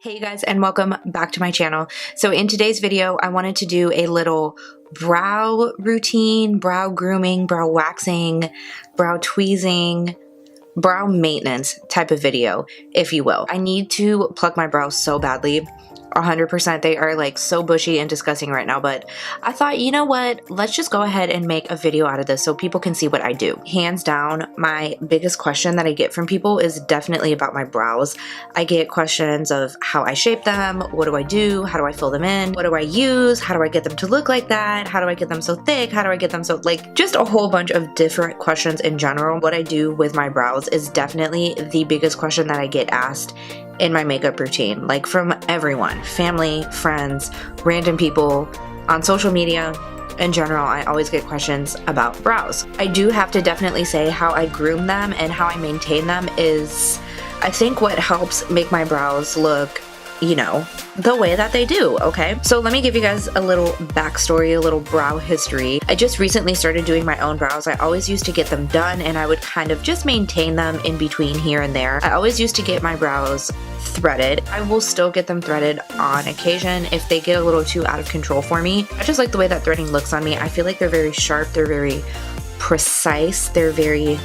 Hey you guys, and welcome back to my channel. So in today's video, I wanted to do a little brow routine, brow grooming, brow waxing, brow tweezing, brow maintenance type of video, if you will. I need to pluck my brows so badly. 100%. They are like so bushy and disgusting right now, but I thought, you know what, let's just go ahead and make a video out of this so people can see what I do. Hands down, my biggest question that I get from people is definitely about my brows. I get questions of how I shape them, what do I do, how do I fill them in, what do I use, how do I get them to look like that, how do I get them so thick, how do I get them so, like, just a whole bunch of different questions in general. What I do with my brows is definitely the biggest question that I get asked in my makeup routine, like from everyone, family, friends, random people, on social media. In general, I always get questions about brows. I do have to definitely say how I groom them and how I maintain them is, I think, what helps make my brows look, you know, the way that they do, okay? So let me give you guys a little backstory, a little brow history. I just recently started doing my own brows. I always used to get them done and I would kind of just maintain them in between here and there. I always used to get my brows threaded. I will still get them threaded on occasion if they get a little too out of control for me. I just like the way that threading looks on me. I feel like they're very sharp, they're very precise, they're very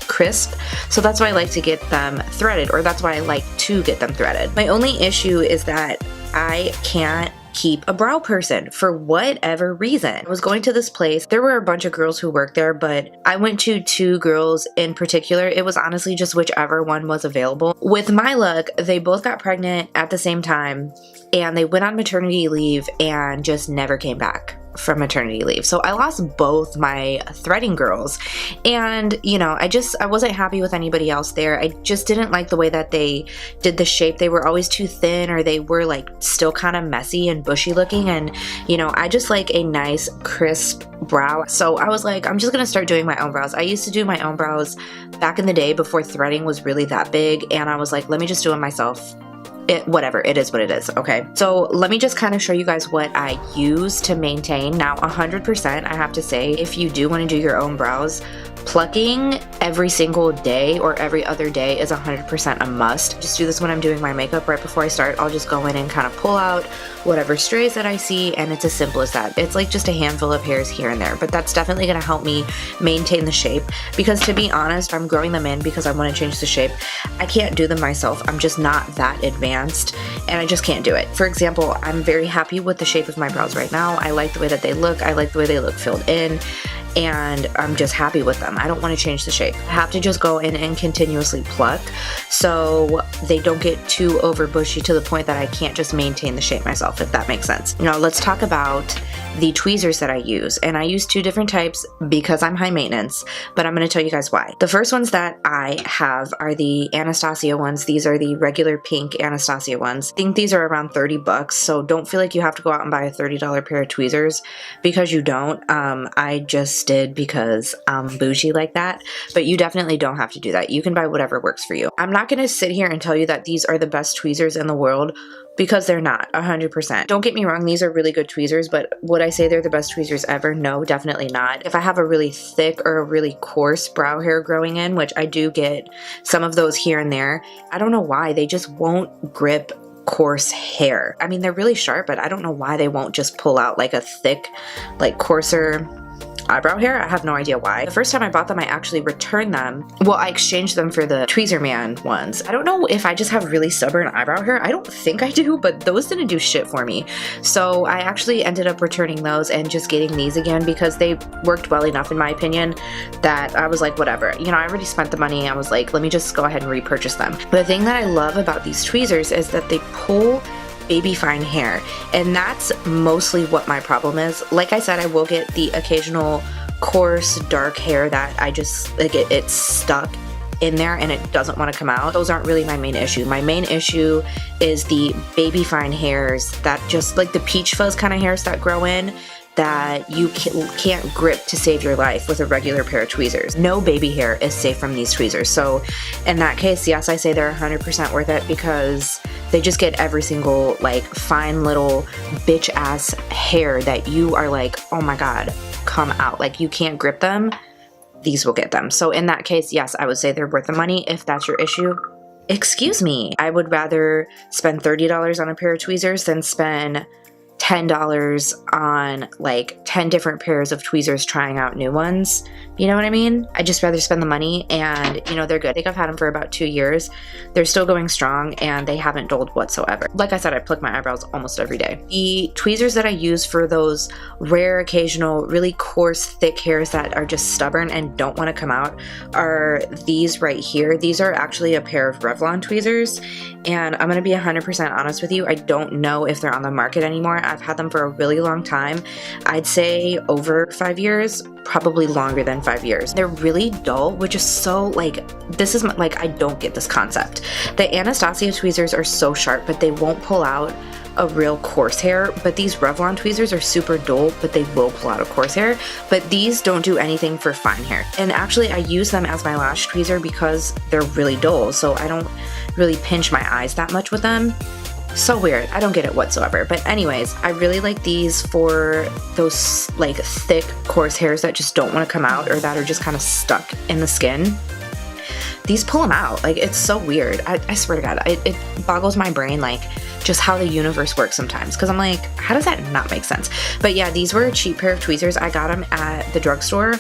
crisp, so that's why I like to get them threaded, or that's why I like to get them threaded. My only issue is that I can't keep a brow person for whatever reason. I was going to this place, there were a bunch of girls who worked there, but I went to two girls in particular. It was honestly just whichever one was available. With my luck, they both got pregnant at the same time and they went on maternity leave and just never came back from maternity leave. So I lost both my threading girls, and you know, I wasn't happy with anybody else there. I just didn't like the way that they did the shape. They were always too thin, or they were like still kind of messy and bushy looking, and you know, I just like a nice crisp brow. So I was like, I'm just gonna start doing my own brows. I used to do my own brows back in the day before threading was really that big, and I was like, let me just do it myself. Whatever, it is what it is, okay? So let me just kind of show you guys what I use to maintain. Now, 100%, I have to say, if you do want to do your own brows, plucking every single day or every other day is 100% a must. Just do this when I'm doing my makeup. Right before I start, I'll just go in and kind of pull out whatever strays that I see, and it's as simple as that. It's like just a handful of hairs here and there, but that's definitely going to help me maintain the shape, because to be honest, I'm growing them in because I want to change the shape. I can't do them myself. I'm just not that advanced, and I just can't do it. For example, I'm very happy with the shape of my brows right now. I like the way that they look. I like the way they look filled in, and I'm just happy with them. I don't want to change the shape. I have to just go in and continuously pluck so they don't get too over bushy to the point that I can't just maintain the shape myself, if that makes sense. Now let's talk about the tweezers that I use, and I use two different types because I'm high maintenance, but I'm going to tell you guys why. The first ones that I have are the Anastasia ones. These are the regular pink Anastasia ones. I think these are around 30 bucks, so don't feel like you have to go out and buy a $30 pair of tweezers, because you don't. I just did because I'm bougie like that, but you definitely don't have to do that. You can buy whatever works for you. I'm not going to sit here and tell you that these are the best tweezers in the world, because they're not, 100%. Don't get me wrong, these are really good tweezers, but would I say they're the best tweezers ever? No, definitely not. If I have a really thick or a really coarse brow hair growing in, which I do get some of those here and there, I don't know why, they just won't grip coarse hair. I mean, they're really sharp, but I don't know why they won't just pull out like a thick, like coarser eyebrow hair. I have no idea why. The first time I bought them, I actually returned them. Well, I exchanged them for the Tweezer Man ones. I don't know if I just have really stubborn eyebrow hair. I don't think I do, but those didn't do shit for me. So I actually ended up returning those and just getting these again, because they worked well enough, in my opinion, that I was like, whatever. You know, I already spent the money. I was like, let me just go ahead and repurchase them. The thing that I love about these tweezers is that they pull baby fine hair, and that's mostly what my problem is. Like I said, I will get the occasional coarse dark hair that I just like it's stuck in there and it doesn't want to come out. Those aren't really my main issue. My main issue is the baby fine hairs that just like the peach fuzz kind of hairs that grow in, that you can't grip to save your life with a regular pair of tweezers. No baby hair is safe from these tweezers. So in that case, yes, I say they're 100% worth it, because they just get every single like fine little bitch ass hair that you are like, oh my god, come out. Like you can't grip them. These will get them. So in that case, yes, I would say they're worth the money. If that's your issue, excuse me, I would rather spend $30 on a pair of tweezers than spend $10 on like 10 different pairs of tweezers trying out new ones. You know what I mean? I'd just rather spend the money, and you know, they're good. I think I've had them for about 2 years. They're still going strong and they haven't dulled whatsoever. Like I said, I pluck my eyebrows almost every day. The tweezers that I use for those rare, occasional, really coarse, thick hairs that are just stubborn and don't want to come out are these right here. These are actually a pair of Revlon tweezers, and I'm gonna be 100% honest with you, I don't know if they're on the market anymore. I've had them for a really long time. I'd say over 5 years, probably longer than 5 years. They're really dull, which is so like, this is like, I don't get this concept. The Anastasia tweezers are so sharp, but they won't pull out a real coarse hair, but these Revlon tweezers are super dull, but they will pull out a coarse hair. But these don't do anything for fine hair. And actually I use them as my lash tweezer because they're really dull, so I don't really pinch my eyes that much with them. So weird. I don't get it whatsoever. But anyways, I really like these for those like thick, coarse hairs that just don't want to come out or that are just kind of stuck in the skin. These pull them out. Like, it's so weird. I swear to God, it boggles my brain, like, just how the universe works sometimes. Because I'm like, how does that not make sense? But yeah, these were a cheap pair of tweezers. I got them at the drugstore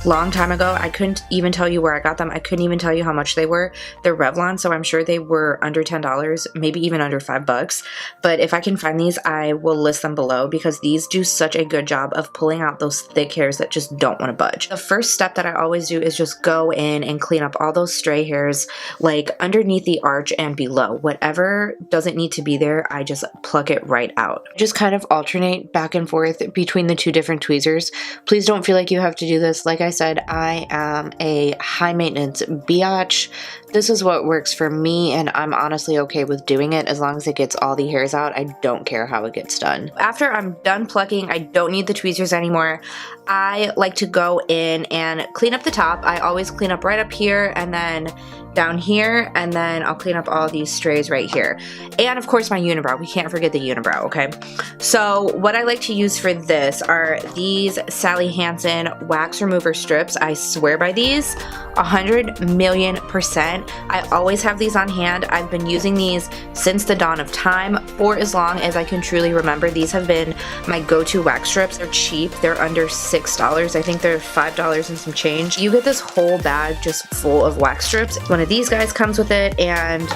long time ago. I couldn't even tell you where I got them. I couldn't even tell you how much they were. They're Revlon, so I'm sure they were under $10, maybe even under $5. But if I can find these, I will list them below because these do such a good job of pulling out those thick hairs that just don't want to budge. The first step that I always do is just go in and clean up all those stray hairs, like underneath the arch and below. Whatever doesn't need to be there, I just pluck it right out. Just kind of alternate back and forth between the two different tweezers. Please don't feel like you have to do this. Like I said, I am a high maintenance biatch. This is what works for me, and I'm honestly okay with doing it as long as it gets all the hairs out. I don't care how it gets done. After I'm done plucking, I don't need the tweezers anymore. I like to go in and clean up the top. I always clean up right up here and then down here, and then I'll clean up all these strays right here. And of course my unibrow. We can't forget the unibrow, okay? So what I like to use for this are these Sally Hansen wax remover strips. I swear by these 100,000,000%. I always have these on hand. I've been using these since the dawn of time for as long as I can truly remember. These have been my go-to wax strips. They're cheap. They're under $6. I think they're $5 and some change. You get this whole bag just full of wax strips. One of these guys comes with it, and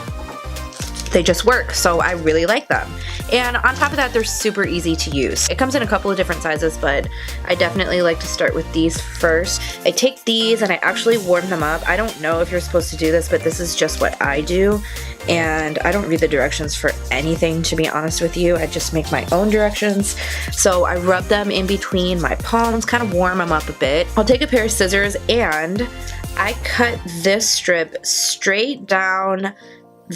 they just work, so I really like them. And on top of that, they're super easy to use. It comes in a couple of different sizes, but I definitely like to start with these first. I take these and I actually warm them up. I don't know if you're supposed to do this, but this is just what I do. And I don't read the directions for anything, to be honest with you. I just make my own directions. So I rub them in between my palms, kind of warm them up a bit. I'll take a pair of scissors and I cut this strip straight down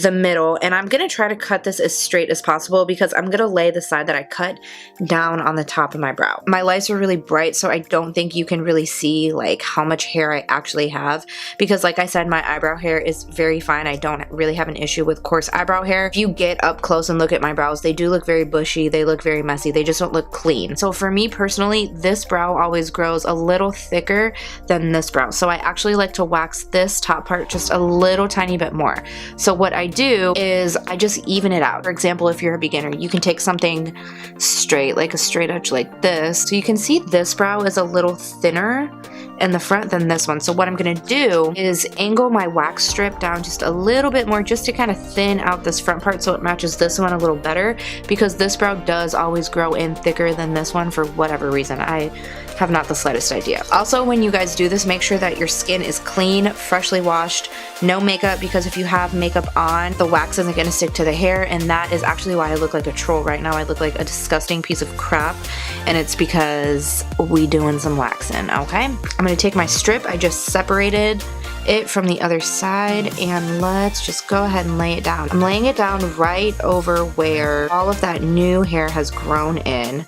the middle, and I'm gonna try to cut this as straight as possible because I'm gonna lay the side that I cut down on the top of my brow. My lights are really bright, so I don't think you can really see like how much hair I actually have because like I said, my eyebrow hair is very fine. I don't really have an issue with coarse eyebrow hair. If you get up close and look at my brows, they do look very bushy, they look very messy, they just don't look clean. So for me personally, this brow always grows a little thicker than this brow, so I actually like to wax this top part just a little tiny bit more. So what I do is I just even it out. For example, if you're a beginner, you can take something straight, like a straight edge like this. So you can see this brow is a little thinner in the front than this one. So what I'm gonna do is angle my wax strip down just a little bit more just to kind of thin out this front part so it matches this one a little better, because this brow does always grow in thicker than this one for whatever reason. I have not the slightest idea. Also, when you guys do this, make sure that your skin is clean, freshly washed, no makeup, because if you have makeup on, the wax isn't gonna stick to the hair, and that is actually why I look like a troll right now. I look like a disgusting piece of crap, and it's because we doing some waxing, okay? I'm gonna take my strip, I just separated it from the other side, and let's just go ahead and lay it down. I'm laying it down right over where all of that new hair has grown in.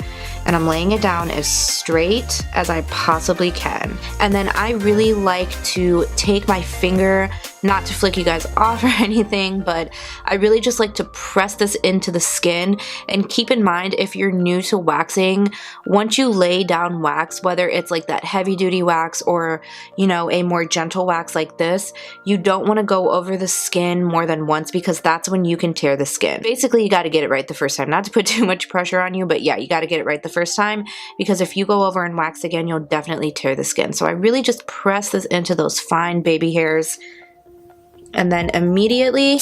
and I'm laying it down as straight as I possibly can. And then I really like to take my finger, not to flick you guys off or anything, but I really just like to press this into the skin. And keep in mind, if you're new to waxing, once you lay down wax, whether it's like that heavy duty wax or, you know, a more gentle wax like this, you don't want to go over the skin more than once, because that's when you can tear the skin. Basically, you got to get it right the first time. Not to put too much pressure on you, but yeah, you got to get it right the first time, because if you go over and wax again, you'll definitely tear the skin. So I really just press this into those fine baby hairs and then immediately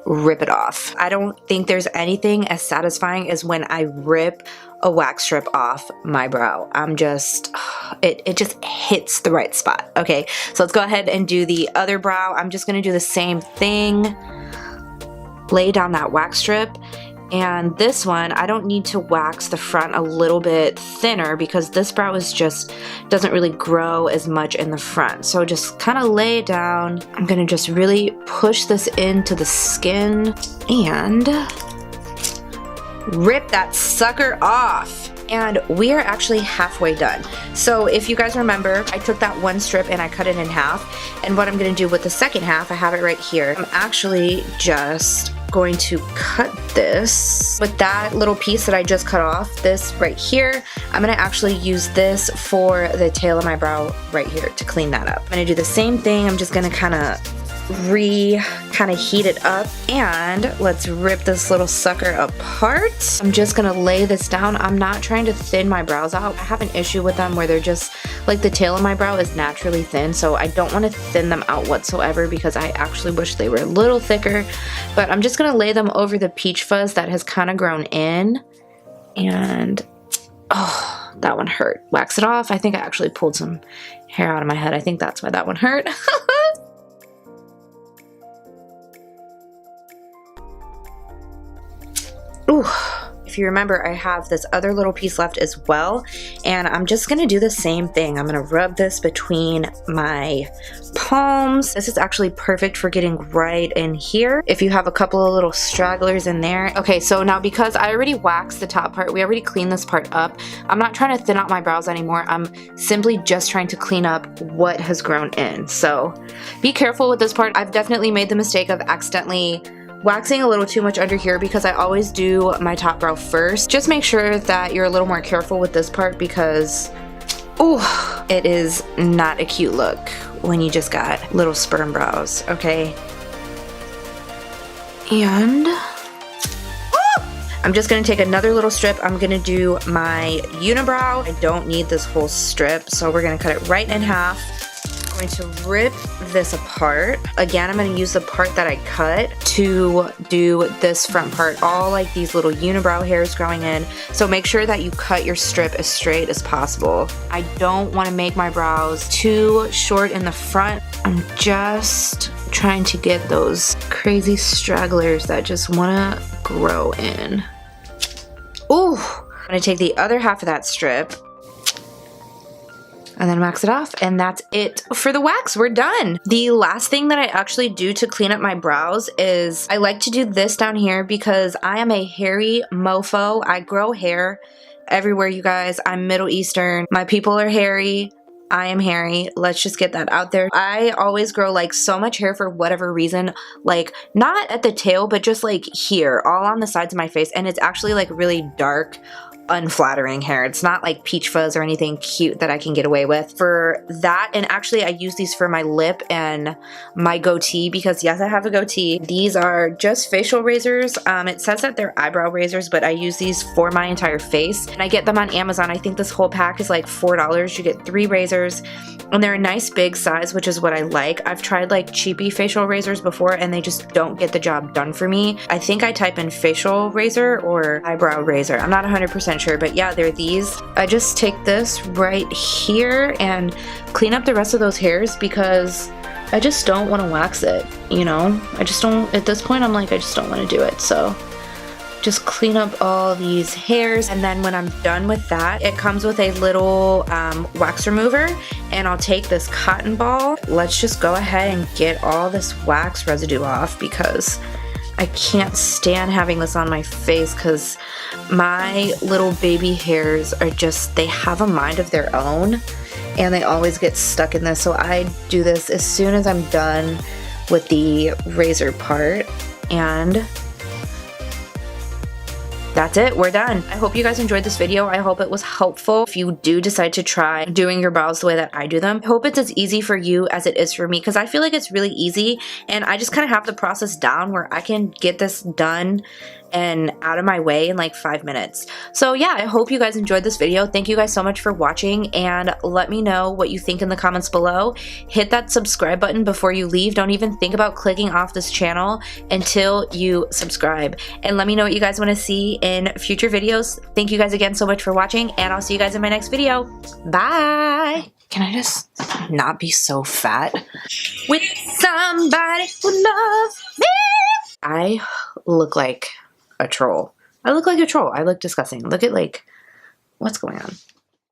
rip it off. I don't think there's anything as satisfying as when I rip a wax strip off my brow. I'm just, it just hits the right spot. Okay, so let's go ahead and do the other brow. I'm just gonna do the same thing. Lay down that wax strip. And this one, I don't need to wax the front a little bit thinner because this brow is just, doesn't really grow as much in the front. So just kind of lay it down. I'm gonna just really push this into the skin and rip that sucker off. And we are actually halfway done. So if you guys remember, I took that one strip and I cut it in half. And what I'm gonna do with the second half, I have it right here. I'm actually just going to cut this with that little piece that I just cut off, this right here. I'm gonna actually use this for the tail of my brow right here to clean that up. I'm gonna do the same thing. I'm just gonna kind of heat it up, and let's rip this little sucker apart. I'm just gonna lay this down. I'm not trying to thin my brows out. I have an issue with them where they're just like, the tail of my brow is naturally thin, so I don't want to thin them out whatsoever because I actually wish they were a little thicker. But I'm just gonna lay them over the peach fuzz that has kind of grown in, and oh, that one hurt. Wax it off. I think I actually pulled some hair out of my head. I think that's why that one hurt. Ooh. If you remember, I have this other little piece left as well, and I'm just gonna do the same thing. I'm gonna rub this between my palms. This is actually perfect for getting right in here if you have a couple of little stragglers in there. Okay, so now because I already waxed the top part, we already cleaned this part up, I'm not trying to thin out my brows anymore. I'm simply just trying to clean up what has grown in. So be careful with this part. I've definitely made the mistake of accidentally waxing a little too much under here because I always do my top brow first. Just make sure that you're a little more careful with this part because, ooh, it is not a cute look when you just got little sperm brows, okay? And I'm just gonna take another little strip. I'm gonna do my unibrow. I don't need this whole strip, so we're gonna cut it right in half. I'm going to rip this apart. Again, I'm going to use the part that I cut to do this front part, all like these little unibrow hairs growing in. So make sure that you cut your strip as straight as possible. I don't want to make my brows too short in the front. I'm just trying to get those crazy stragglers that just want to grow in. Ooh! I'm going to take the other half of that strip and then wax it off, and that's it for the wax. We're done. The last thing that I actually do to clean up my brows is I like to do this down here because I am a hairy mofo. I grow hair everywhere, you guys. I'm Middle Eastern. My people are hairy. I am hairy. Let's just get that out there. I always grow like so much hair for whatever reason, like not at the tail, but just like here, all on the sides of my face, and it's actually like really dark, unflattering hair. It's not like peach fuzz or anything cute that I can get away with for that. And actually I use these for my lip and my goatee because yes, I have a goatee. These are just facial razors. It says that they're eyebrow razors, but I use these for my entire face, and I get them on Amazon. I think this whole pack is like $4. You get 3 razors and they're a nice big size, which is what I like. I've tried like cheapy facial razors before and they just don't get the job done for me. I think I type in facial razor or eyebrow razor. I'm not 100% sure, but yeah, they're these. I just take this right here and clean up the rest of those hairs because I just don't want to wax it, you know? I just don't, at this point I'm like, I just don't want to do it. So just clean up all these hairs, and then when I'm done with that, it comes with a little wax remover, and I'll take this cotton ball. Let's just go ahead and get all this wax residue off because I can't stand having this on my face because my little baby hairs are just, they have a mind of their own and they always get stuck in this. So I do this as soon as I'm done with the razor part, and that's it, we're done. I hope you guys enjoyed this video. I hope it was helpful if you do decide to try doing your brows the way that I do them. I hope it's as easy for you as it is for me, because I feel like it's really easy and I just kind of have the process down where I can get this done and out of my way in like 5 minutes. So yeah, I hope you guys enjoyed this video. Thank you guys so much for watching, and let me know what you think in the comments below. Hit that subscribe button before you leave. Don't even think about clicking off this channel until you subscribe, and let me know what you guys want to see in future videos. Thank you guys again so much for watching, and I'll see you guys in my next video. Bye! Can I just not be so fat? With somebody who loves me! I look like a troll. I look like a troll. I look disgusting. Look at, like, what's going on?